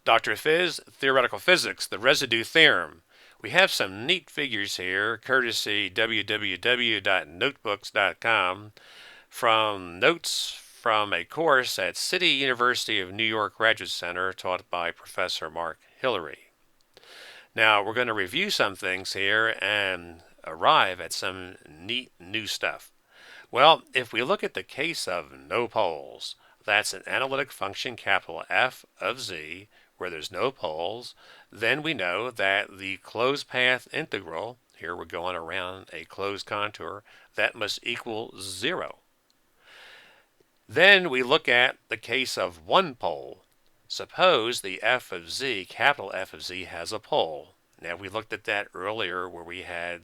Dr. Phys, Theoretical Physics, the Residue Theorem. We have some neat figures here, courtesy www.notebooks.com, from notes from a course at City University of New York Graduate Center taught by Professor Mark Hillary. Now, we're going to review some things here and arrive at some neat new stuff. Well, if we look at the case of no poles, that's an analytic function capital F of z where there's no poles, then we know that the closed path integral, here we're going around a closed contour, that must equal 0. Then we look at the case of one pole. Suppose the f of z, capital F of z, has a pole. Now we looked at that earlier where we had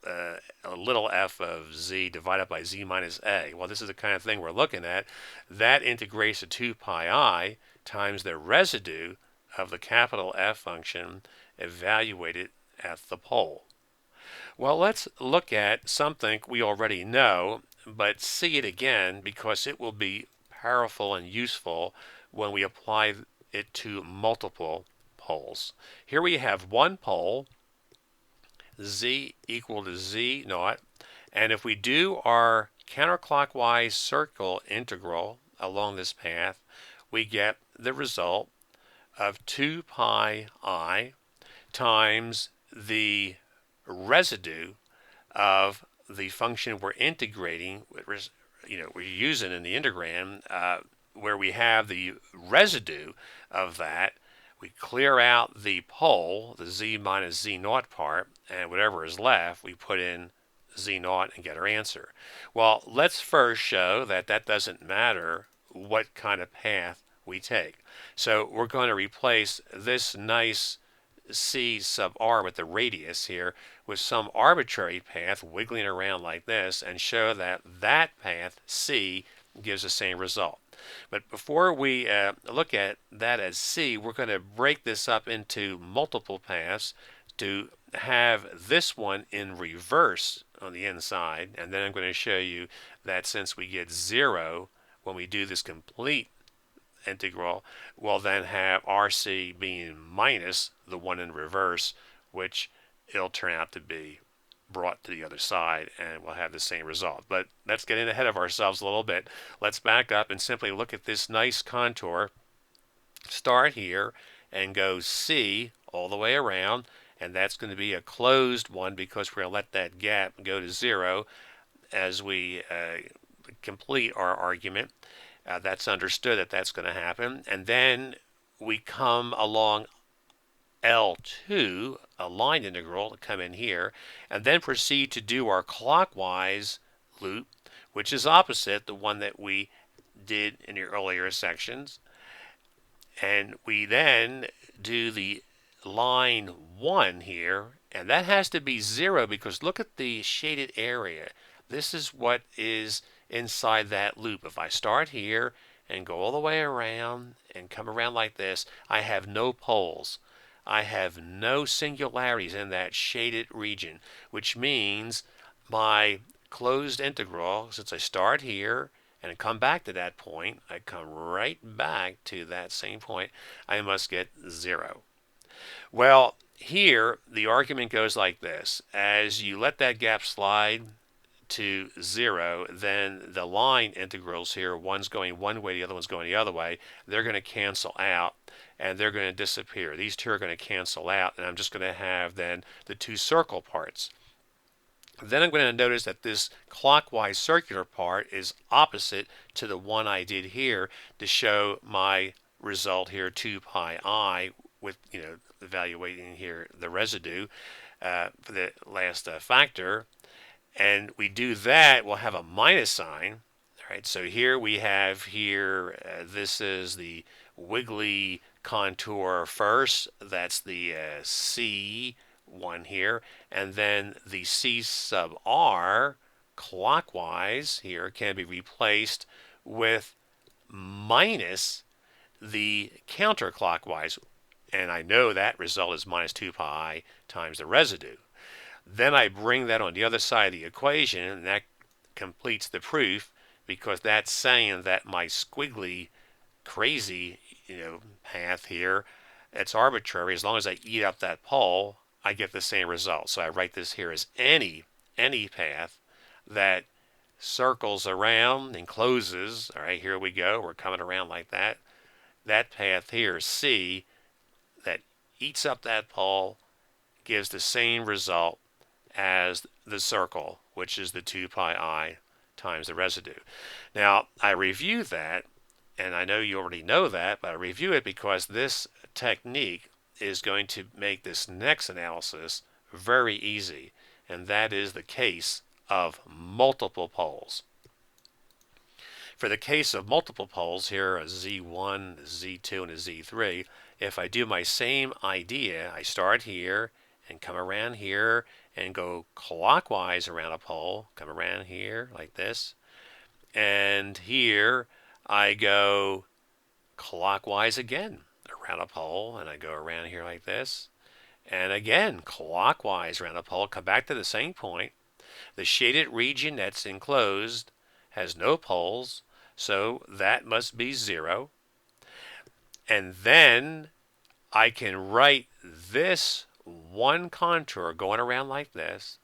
a little f of z divided by z minus a. Well, this is the kind of thing we're looking at. That integrates to 2 pi I times the residue of the capital F function evaluated at the pole. Well, let's look at something we already know, but see it again because it will be powerful and useful when we apply it to multiple poles. Here we have one pole, z equal to z naught, and if we do our counterclockwise circle integral along this path, we get the result of 2 pi I times the residue of the function we're integrating, we're using in the integram, where we have the residue of that. We clear out the pole, the z minus z naught part, and whatever is left, we put in z naught and get our answer. Well, let's first show that that doesn't matter what kind of path we take. So we're going to replace this nice c sub r with the radius here with some arbitrary path wiggling around like this and show that that path c gives the same result. But before we look at that as c, we're going to break this up into multiple paths to have this one in reverse on the inside, and then I'm going to show you that since we get 0 when we do this complete integral, we'll then have RC being minus the one in reverse, which it'll turn out to be brought to the other side, and we'll have the same result. But let's get in ahead of ourselves a little bit. Let's back up and simply look at this nice contour. Start here and go C all the way around, and that's going to be a closed one because we're going to let that gap go to 0 as we complete our argument. That's understood that that's going to happen. And then we come along L2, a line integral, to come in here, and then proceed to do our clockwise loop, which is opposite the one that we did in the earlier sections. And we then do the line 1 here, and that has to be 0 because look at the shaded area. This is what is inside that loop. If I start here and go all the way around and come around like this, I have no poles. I have no singularities in that shaded region, which means my closed integral, since I start here and come back to that point, I come right back to that same point, I must get 0. Well, here the argument goes like this. As you let that gap slide to 0, then the line integrals here, one's going one way, the other one's going the other way, they're going to cancel out and they're going to disappear. These two are going to cancel out, and I'm just going to have then the two circle parts. Then I'm going to notice that this clockwise circular part is opposite to the one I did here to show my result here, 2 pi I, with evaluating here the residue for the last factor. And we do that, we'll have a minus sign. All right, so here we have here, this is the wiggly contour first. That's the C one here. And then the C sub R clockwise here can be replaced with minus the counterclockwise. And I know that result is minus 2 pi times the residue. Then I bring that on the other side of the equation, and that completes the proof because that's saying that my squiggly crazy path here. It's arbitrary. As long as I eat up that pole, I get the same result. So I write this here as any path that circles around and closes. All right, here we go. We're coming around like that. That path here, C, that eats up that pole, gives the same result as the circle, which is the 2 pi I times the residue. Now, I review that, and I know you already know that, but I review it because this technique is going to make this next analysis very easy, and that is the case of multiple poles. For the case of multiple poles, here a Z1, a Z2, and a Z3, if I do my same idea, I start here and come around here and go clockwise around a pole, come around here like this, and here I go clockwise again around a pole, and I go around here like this, and again clockwise around a pole, come back to the same point. The shaded region that's enclosed has no poles, so that must be 0. And then I can write this one contour going around like this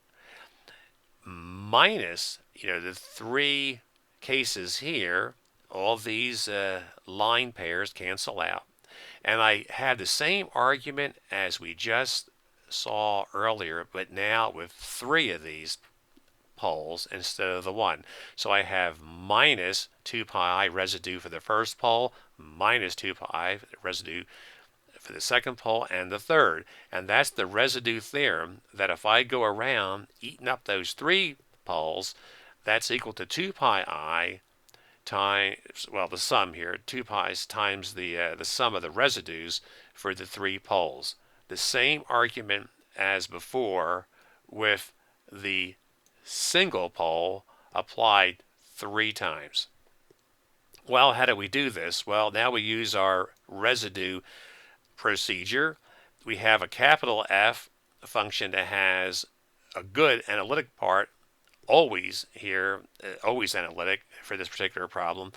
minus, the 3 cases here. All these line pairs cancel out. And I have the same argument as we just saw earlier, but now with 3 of these poles instead of the 1. So I have minus 2 pi residue for the first pole, minus 2 pi residue for the second pole and the third. And that's the residue theorem, that if I go around eating up those 3 poles, that's equal to 2 pi I times, well, the sum here, 2 pi's times the sum of the residues for the 3 poles. The same argument as before with the single pole applied 3 times. Well, how do we do this? Well, now we use our residue procedure. We have a capital F function that has a good analytic part, always here, always analytic for this particular problem,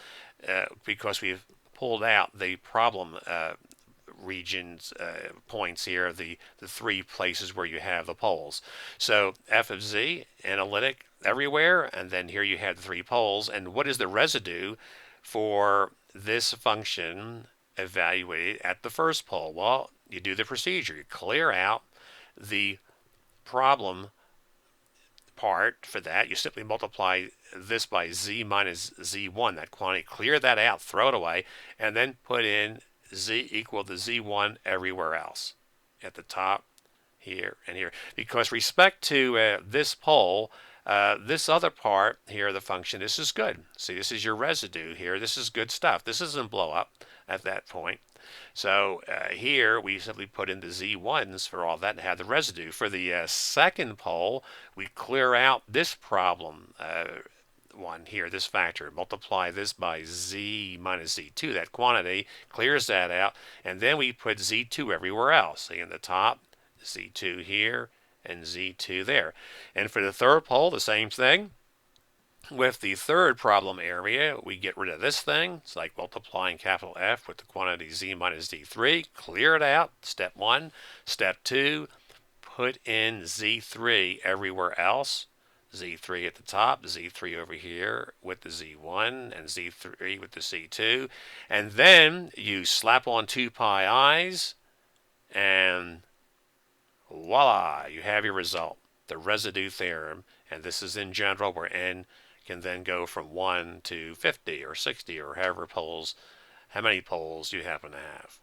because we've pulled out the problem regions, points here, the 3 places where you have the poles. So f of z, analytic everywhere, and then here you have the 3 poles. And what is the residue for this function evaluated at the first pole? Well, you do the procedure. You clear out the problem part for that. You simply multiply this by z minus z1, that quantity, clear that out, throw it away, and then put in z equal to z1 everywhere else at the top, here, and here. Because respect to this pole, this other part here of the function, this is good. See, this is your residue here. This is good stuff. This doesn't blow up at that point. So here we simply put in the z1s for all that and have the residue. For the second pole, we clear out this problem one here, this factor. Multiply this by z minus z2, that quantity, clears that out, and then we put z2 everywhere else. See, in the top, z2 here, and z2 there. And for the third pole, the same thing. With the third problem area, we get rid of this thing. It's like multiplying capital F with the quantity z minus z3. Clear it out, step 1. Step 2, put in z3 everywhere else. z3 at the top, z3 over here with the z1, and z3 with the z2. And then you slap on 2 pi i's, and voila, you have your result, the residue theorem. And this is in general, where n can then go from 1 to 50 or 60 or however poles, how many poles you happen to have.